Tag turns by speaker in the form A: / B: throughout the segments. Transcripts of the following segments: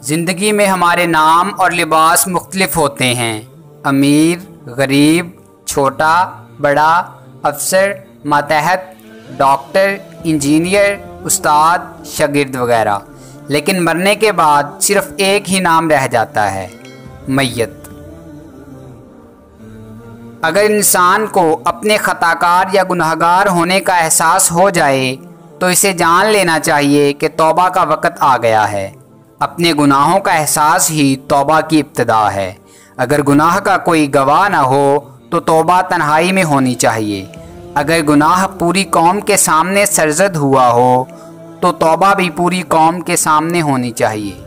A: ज़िंदगी में हमारे नाम और लिबास मुख्तलिफ होते हैं। अमीर, गरीब, छोटा, बड़ा, अफसर, मातहत, डॉक्टर, इंजीनियर, उस्ताद, शागिर्द वगैरह। लेकिन मरने के बाद सिर्फ़ एक ही नाम रह जाता है, मैयत। अगर इंसान को अपने ख़ताकार या गुनहगार होने का एहसास हो जाए तो इसे जान लेना चाहिए कि तौबा का वक़्त आ गया है। अपने गुनाहों का एहसास ही तौबा की इब्तिदा है। अगर गुनाह का कोई गवाह न हो तो तौबा तन्हाई में होनी चाहिए। अगर गुनाह पूरी कौम के सामने सरजद हुआ हो तो तौबा भी पूरी कौम के सामने होनी चाहिए।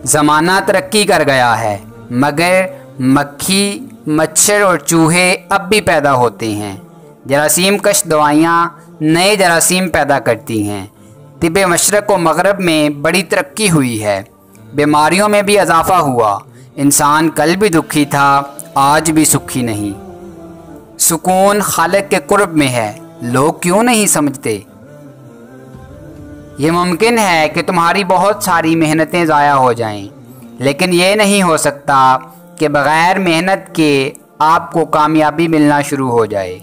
A: ज़माना तरक्की कर गया है, मगर मक्खी, मच्छर और चूहे अब भी पैदा होते हैं। जरासीम कश दवाइयाँ नए जरासीम पैदा करती हैं। तिब्बे मशरक़ व मग़रब में बड़ी तरक्की हुई है, बीमारियों में भी इजाफ़ा हुआ। इंसान कल भी दुखी था, आज भी सुखी नहीं। सुकून खालिक के कुर्ब में है, लोग क्यों नहीं समझते? ये मुमकिन है कि तुम्हारी बहुत सारी मेहनतें ज़ाया हो जाएं, लेकिन ये नहीं हो सकता कि बग़ैर मेहनत के आपको कामयाबी मिलना शुरू हो जाए।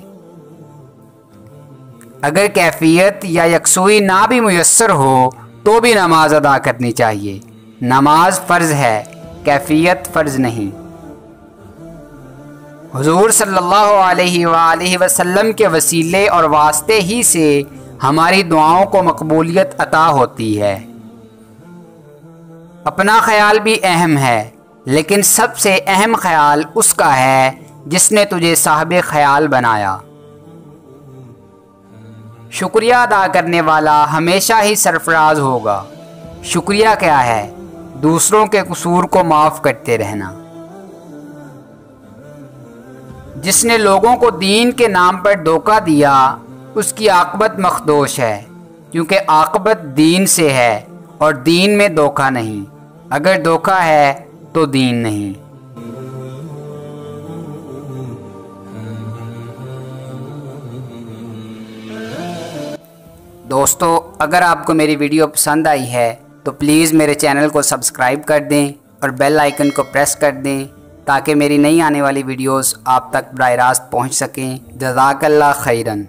A: अगर कैफियत या यकसुई ना भी मुयस्सर हो तो भी नमाज अदा करनी चाहिए। नमाज फ़र्ज़ है, कैफियत फ़र्ज़ नहीं। हुज़ूर सल्लल्लाहु अलैहि वसल्लम के वसीले और वास्ते ही से हमारी दुआओं को मकबूलियत अता होती है। अपना ख्याल भी अहम है, लेकिन सबसे अहम ख्याल उसका है जिसने तुझे साहिब ख्याल बनाया। शुक्रिया अदा करने वाला हमेशा ही सरफराज होगा। शुक्रिया क्या है? दूसरों के कसूर को माफ़ करते रहना। जिसने लोगों को दीन के नाम पर धोखा दिया उसकी आक़िबत मखदोश है, क्योंकि आक़िबत दीन से है और दीन में धोखा नहीं। अगर धोखा है तो दीन नहीं। दोस्तों, अगर आपको मेरी वीडियो पसंद आई है तो प्लीज़ मेरे चैनल को सब्सक्राइब कर दें और बेल आइकन को प्रेस कर दें ताकि मेरी नई आने वाली वीडियोस आप तक बराह रास्त पहुँच सकें। जज़ाकल्लाह खैरन।